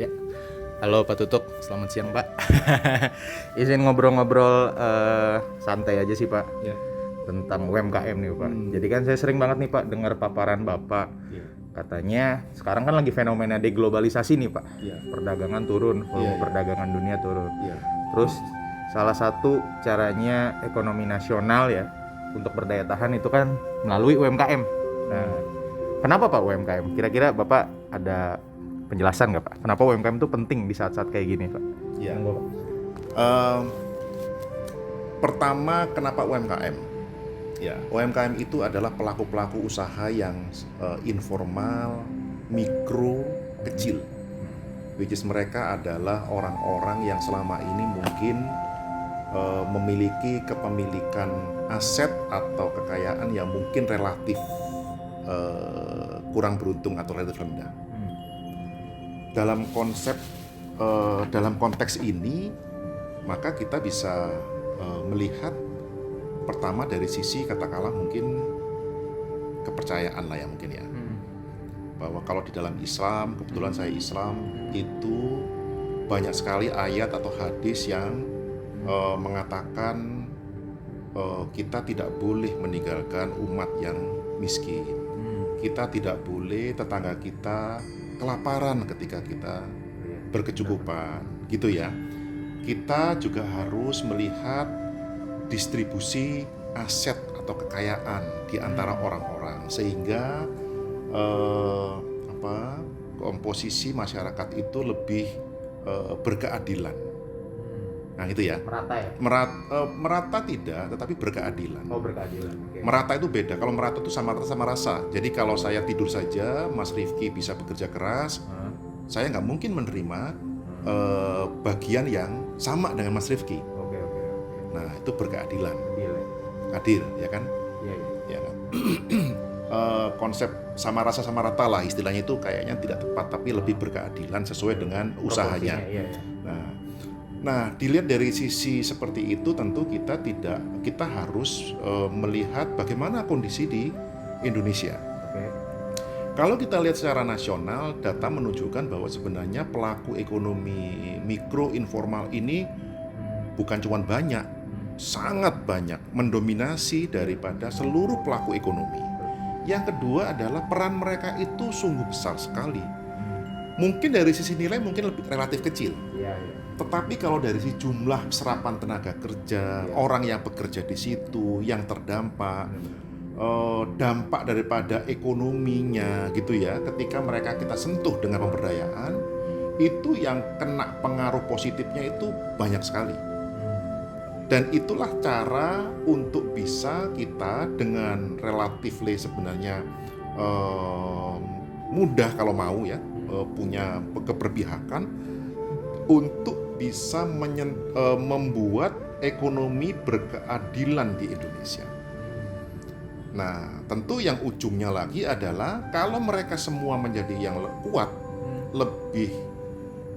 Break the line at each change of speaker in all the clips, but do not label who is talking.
Ya, halo Pak Tutuk, selamat siang Pak. Izin ngobrol-ngobrol santai aja sih Pak,
Ya.
tentang UMKM nih Pak. Jadi kan saya sering banget nih Pak dengar paparan Bapak.
Ya.
Katanya sekarang kan lagi fenomena deglobalisasi nih Pak.
Ya.
Perdagangan turun, volume
Ya.
perdagangan dunia turun.
Ya.
Terus salah satu caranya ekonomi nasional ya untuk berdaya tahan itu kan melalui UMKM. Nah, kenapa Pak UMKM? Kira-kira Bapak ada penjelasan nggak Pak? Kenapa UMKM itu penting di saat-saat kayak gini Pak?
Ya.
Monggo, Pak.
Pertama, kenapa UMKM? Ya, UMKM itu adalah pelaku-pelaku usaha yang informal, mikro, kecil. Which is mereka adalah orang-orang yang selama ini mungkin memiliki kepemilikan aset atau kekayaan yang mungkin relatif kurang beruntung atau relatif rendah. Dalam konteks ini, maka kita bisa melihat pertama dari sisi katakanlah mungkin kepercayaan lah ya mungkin ya, bahwa kalau di dalam Islam, kebetulan saya Islam, itu banyak sekali ayat atau hadis yang mengatakan kita tidak boleh meninggalkan umat yang miskin. Kita tidak boleh tetangga kita kelaparan ketika kita berkecukupan, gitu ya. Kita juga harus melihat distribusi aset atau kekayaan di antara orang-orang sehingga komposisi masyarakat itu lebih berkeadilan. Nah itu ya.
Merata ya?
Merata tidak, tetapi berkeadilan.
Oh, berkeadilan. Okay.
Merata itu beda. Kalau merata itu sama rasa. Jadi kalau saya tidur saja, Mas Rifki bisa bekerja keras, saya nggak mungkin menerima bagian yang sama dengan Mas Rifki.
Oke.
Nah itu berkeadilan.
Adil.
Adil, ya kan?
Iya.
Ya kan? Konsep sama rasa sama rata lah istilahnya itu kayaknya tidak tepat, tapi lebih berkeadilan sesuai dengan usahanya.
Iya.
Nah, dilihat dari sisi seperti itu tentu kita harus melihat bagaimana kondisi di Indonesia.
Oke.
Kalau kita lihat secara nasional, data menunjukkan bahwa sebenarnya pelaku ekonomi mikro informal ini bukan cuma banyak, sangat banyak, mendominasi daripada seluruh pelaku ekonomi. Yang kedua adalah peran mereka itu sungguh besar sekali. Mungkin dari sisi nilai mungkin lebih relatif kecil.
Iya.
Tetapi kalau dari sisi jumlah serapan tenaga kerja, orang yang bekerja di situ, yang terdampak, dampak daripada ekonominya gitu ya, ketika mereka kita sentuh dengan pemberdayaan, itu yang kena pengaruh positifnya itu banyak sekali. Dan itulah cara untuk bisa kita dengan relatifly sebenarnya mudah kalau mau ya, punya keberpihakan untuk bisa membuat ekonomi berkeadilan di Indonesia. Nah, tentu yang ujungnya lagi adalah kalau mereka semua menjadi yang kuat, lebih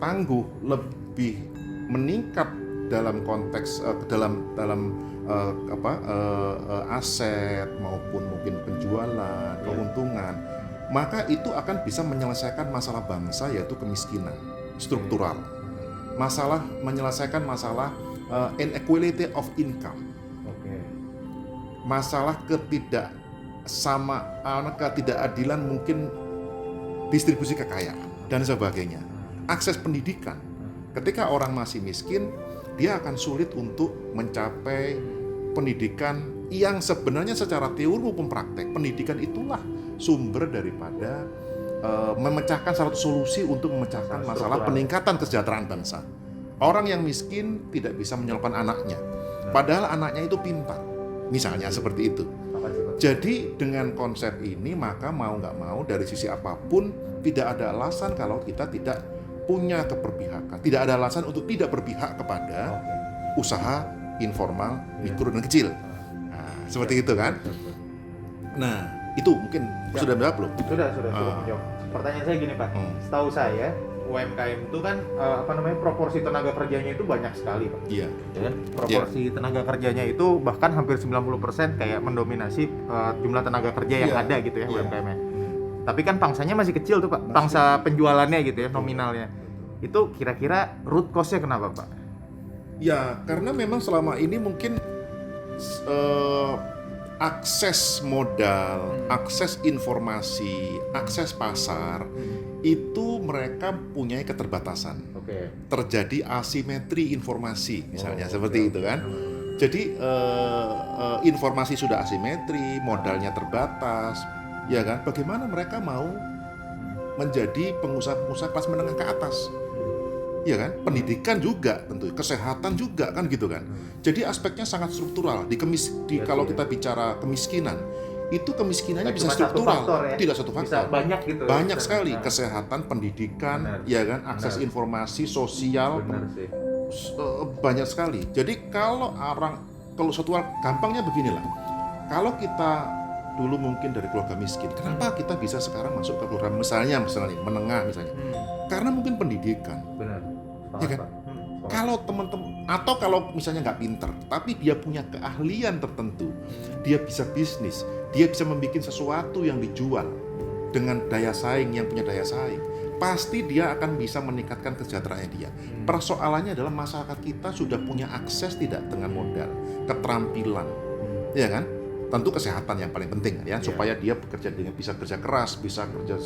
tangguh, lebih meningkat dalam konteks aset maupun mungkin penjualan, keuntungan, maka itu akan bisa menyelesaikan masalah bangsa yaitu kemiskinan struktural. Menyelesaikan masalah inequality of income. Masalah ketidakadilan mungkin distribusi kekayaan dan sebagainya. Akses pendidikan. Ketika orang masih miskin, dia akan sulit untuk mencapai pendidikan yang sebenarnya secara teori maupun praktek, pendidikan itulah sumber daripada memecahkan satu solusi untuk memecahkan masalah peningkatan kesejahteraan bangsa. Orang yang miskin tidak bisa menyekolahkan anaknya, padahal anaknya itu pintar, misalnya seperti itu. Jadi dengan konsep ini maka mau nggak mau dari sisi apapun tidak ada alasan kalau kita tidak punya keberpihakan, tidak ada alasan untuk tidak berpihak kepada usaha informal, mikro dan kecil. Nah, seperti itu kan? Nah, itu mungkin sudah menjawab belum?
Sudah menjawab. Pertanyaan saya gini Pak, setahu saya UMKM itu kan proporsi tenaga kerjanya itu banyak sekali Pak.
Iya.
Proporsi tenaga kerjanya itu bahkan hampir 90% kayak mendominasi jumlah tenaga kerja yang ada gitu ya UMKM-nya. Tapi kan pangsanya masih kecil tuh Pak, pangsa penjualannya gitu ya, nominalnya. Itu kira-kira root cause-nya kenapa, Pak?
Ya, karena memang selama ini mungkin akses modal, akses informasi, akses pasar itu mereka punya keterbatasan.
Oke.
Terjadi asimetri informasi misalnya seperti
oke,
itu kan. Jadi informasi sudah asimetri, modalnya terbatas, ya kan? Bagaimana mereka mau menjadi pengusaha-pengusaha kelas menengah ke atas? Ya kan, pendidikan juga tentu, kesehatan juga kan gitu kan. Jadi aspeknya sangat struktural. Kalau kita bicara kemiskinan, itu kemiskinannya
Nggak
bisa
cuma satu
struktural,
faktor ya?
tidak satu faktor.
Bisa banyak gitu.
Banyak
Bisa.
sekali, kesehatan, pendidikan,
Benar.
ya kan, akses
Benar.
informasi, sosial,
Benar sih.
banyak sekali. Jadi kalau suatu hal, gampangnya beginilah. Kalau kita dulu mungkin dari keluarga miskin, kenapa kita bisa sekarang masuk ke keluarga misalnya menengah misalnya? Karena mungkin pendidikan.
Benar.
Ya kan? Kalau teman-teman atau kalau misalnya nggak pinter, tapi dia punya keahlian tertentu, dia bisa bisnis, dia bisa membuat sesuatu yang dijual dengan daya saing yang punya daya saing, pasti dia akan bisa meningkatkan kesejahteraannya dia. Persoalannya adalah masyarakat kita sudah punya akses tidak dengan modal, keterampilan, ya kan? Tentu kesehatan yang paling penting ya, supaya dia bekerja dengan bisa kerja keras, bisa kerja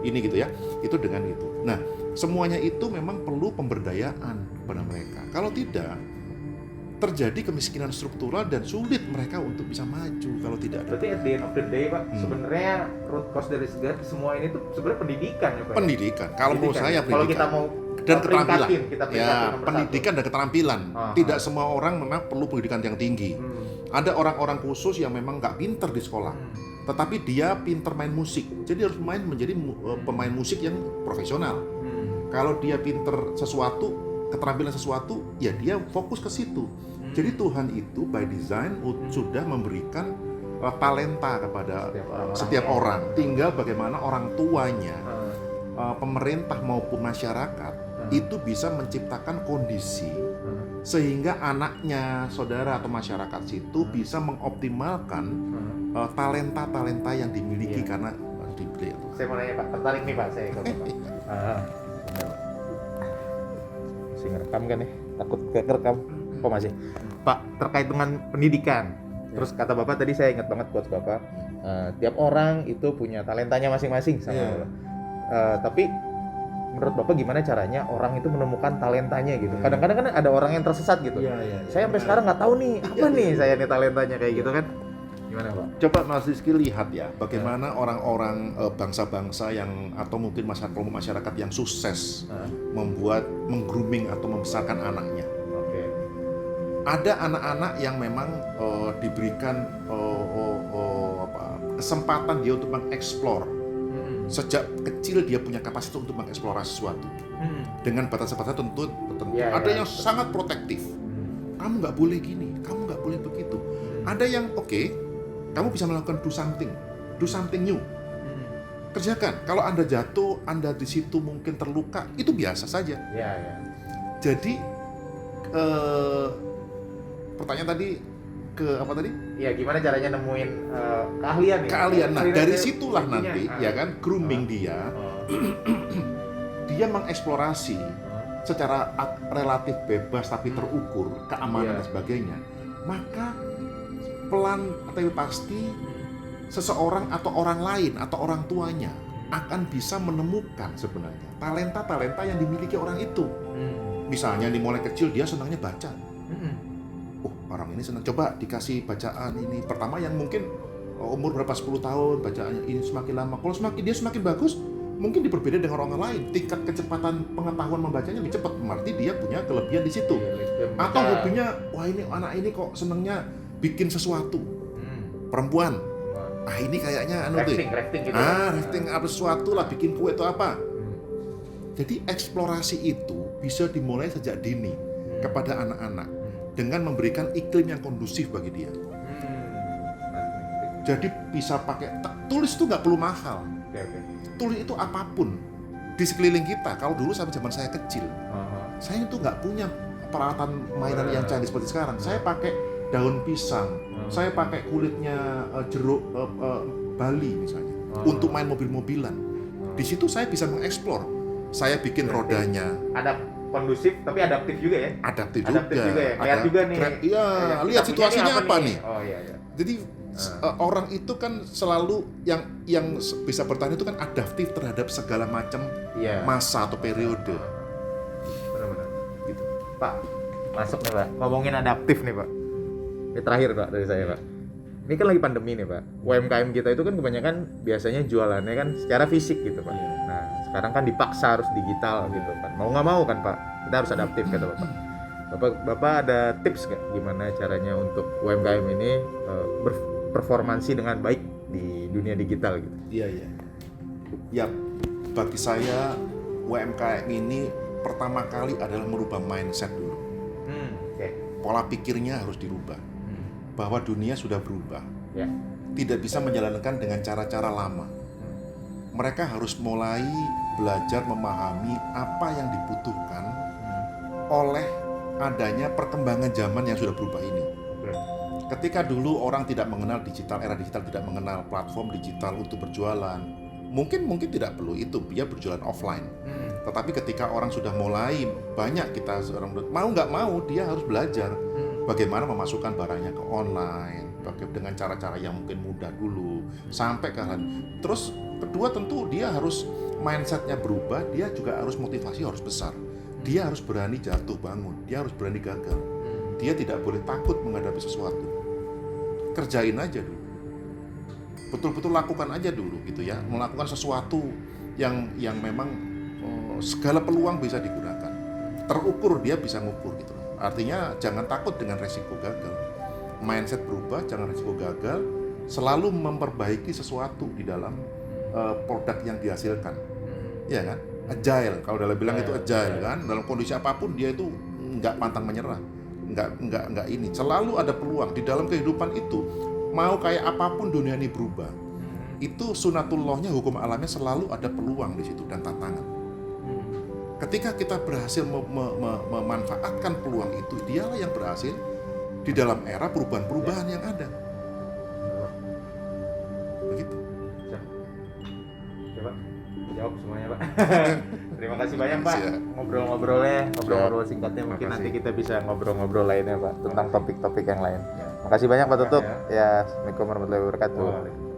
ini gitu ya, itu dengan itu. Nah, semuanya itu memang perlu pemberdayaan kepada mereka. Kalau tidak, terjadi kemiskinan struktural dan sulit mereka untuk bisa maju kalau tidak ada.
Berarti at the end of the day, Pak, sebenarnya root cause dari semua ini tuh sebenarnya pendidikan ya, Pak.
Pendidikan. Kalau menurut saya
Kalau kita
pendidikan
mau
dan keterampilan.
kita
Ya, pendidikan dan keterampilan. Tidak semua orang memang perlu pendidikan yang tinggi. Ada orang-orang khusus yang memang nggak pinter di sekolah, tetapi dia pinter main musik. Jadi harus menjadi pemain musik yang profesional. Kalau dia pinter sesuatu, keterampilan sesuatu, ya dia fokus ke situ. Jadi Tuhan itu by design sudah memberikan talenta kepada setiap orang. Tinggal bagaimana orang tuanya, pemerintah maupun masyarakat itu bisa menciptakan kondisi sehingga anaknya, saudara atau masyarakat situ bisa mengoptimalkan talenta-talenta yang dimiliki karena dibeli.
Saya mau nanya, Pak, tertarik nih, Pak, saya ikut, Pak. Masih ngerekam kan ya? Takut gak kerekam. Kok masih? Pak, terkait dengan pendidikan. Terus kata Bapak tadi, saya ingat banget quotes Bapak, tiap orang itu punya talentanya masing-masing sama tapi menurut Bapak gimana caranya orang itu menemukan talentanya gitu? Kadang-kadang kan ada orang yang tersesat gitu. Saya sampai sekarang nggak tahu nih apa nih saya nih talentanya kayak gitu kan? Gimana, Pak?
Coba Mas Rizky lihat ya, bagaimana orang-orang bangsa-bangsa yang atau mungkin masyarakat yang sukses menggrooming atau membesarkan anaknya.
Oke.
Ada anak-anak yang memang diberikan kesempatan dia untuk mengeksplor. Sejak kecil dia punya kapasitas untuk mengeksplorasi sesuatu dengan batasan-batasan tertentu. Ada yang sangat protektif. Kamu nggak boleh gini, kamu nggak boleh begitu. Ada yang kamu bisa melakukan do something new. Kerjakan. Kalau Anda jatuh, Anda di situ mungkin terluka, itu biasa saja. Jadi pertanyaan tadi apa tadi?
Ya, gimana caranya nemuin keahlian ya?
Keahlian. Nah, dari situlah nanti ya kan grooming dia mengeksplorasi secara relatif bebas tapi terukur, keamanan dan sebagainya. Maka pelan tapi pasti seseorang atau orang lain atau orang tuanya akan bisa menemukan sebenarnya talenta-talenta yang dimiliki orang itu. Misalnya mulai kecil dia senangnya baca. Orang ini senang, coba dikasih bacaan ini pertama yang mungkin umur berapa 10 tahun bacaannya ini semakin lama, kalau dia semakin bagus mungkin berbeda dengan orang lain, tingkat kecepatan pengetahuan membacanya lebih cepat, berarti dia punya kelebihan di situ. Atau hobinya, wah ini anak ini kok senangnya bikin sesuatu, perempuan, ini kayaknya rafting apa sesuatu lah, bikin kue atau apa. Jadi eksplorasi itu bisa dimulai sejak dini kepada anak-anak dengan memberikan iklim yang kondusif bagi dia. Jadi bisa pakai tulis itu nggak perlu mahal. Tulis itu apapun di sekeliling kita. Kalau dulu sampai zaman saya kecil, saya itu nggak punya peralatan mainan yang canggih seperti sekarang. Saya pakai daun pisang, saya pakai kulitnya jeruk Bali misalnya untuk main mobil-mobilan. Di situ saya bisa mengeksplor saya bikin rodanya
kondusif tapi adaptif juga ya.
adaptif
Adaptif juga ya. Lihat
Ada
juga nih.
Iya,
Yang
lihat
kita punya
situasinya apa nih.
Oh iya iya.
Jadi orang itu kan selalu yang bisa bertahan itu kan adaptif terhadap segala macam
Iya.
masa atau periode.
Benar-benar.
Gitu.
Pak, masuk nih Pak. Ngomongin adaptif nih Pak. Ini terakhir Pak dari saya Pak. Ini kan lagi pandemi nih Pak. UMKM kita itu kan kebanyakan biasanya jualannya kan secara fisik gitu Pak. Nah sekarang kan dipaksa harus digital gitu kan. Mau nggak mau kan Pak, kita harus adaptif kata Bapak. Bapak ada tips nggak gimana caranya untuk UMKM ini berperformansi dengan baik di dunia digital gitu?
Iya. Ya, bagi saya UMKM ini pertama kali adalah merubah mindset dulu.
Oke.
Pola pikirnya harus dirubah. Bahwa dunia sudah berubah.
Ya.
Tidak bisa menjalankan dengan cara-cara lama. Mereka harus mulai belajar memahami apa yang dibutuhkan oleh adanya perkembangan zaman yang sudah berubah ini. Ketika dulu orang tidak mengenal digital, era digital tidak mengenal platform digital untuk berjualan, mungkin tidak perlu itu, dia berjualan offline. Tetapi ketika orang sudah mulai banyak kita orang mau nggak mau dia harus belajar bagaimana memasukkan barangnya ke online, dengan cara-cara yang mungkin mudah dulu sampai ke terus kedua tentu dia harus mindsetnya berubah, dia juga harus motivasi harus besar. Dia harus berani jatuh bangun, dia harus berani gagal. Dia tidak boleh takut menghadapi sesuatu. Kerjain aja dulu. Betul-betul lakukan aja dulu gitu ya. Melakukan sesuatu yang memang segala peluang bisa digunakan. Terukur dia bisa ngukur gitu. Artinya jangan takut dengan resiko gagal. Mindset berubah, jangan resiko gagal. Selalu memperbaiki sesuatu di dalam produk yang dihasilkan. Ya kan? Agile, kalau dalam bilang itu agile kan, dalam kondisi apapun dia itu nggak pantang menyerah, nggak ini, selalu ada peluang di dalam kehidupan itu. Mau kayak apapun dunia ini berubah, itu sunatullahnya, hukum alamnya selalu ada peluang di situ dan tantangan. Ketika kita berhasil memanfaatkan peluang itu, dialah yang berhasil di dalam era perubahan-perubahan yang ada. Begitu.
Coba jawab semuanya Pak. Terima kasih banyak Pak ngobrol singkatnya, mungkin nanti kita bisa ngobrol-ngobrol lainnya Pak tentang topik-topik yang lain. Makasih banyak Pak Tutut. Ya, Assalamualaikum warahmatullahi wabarakatuh.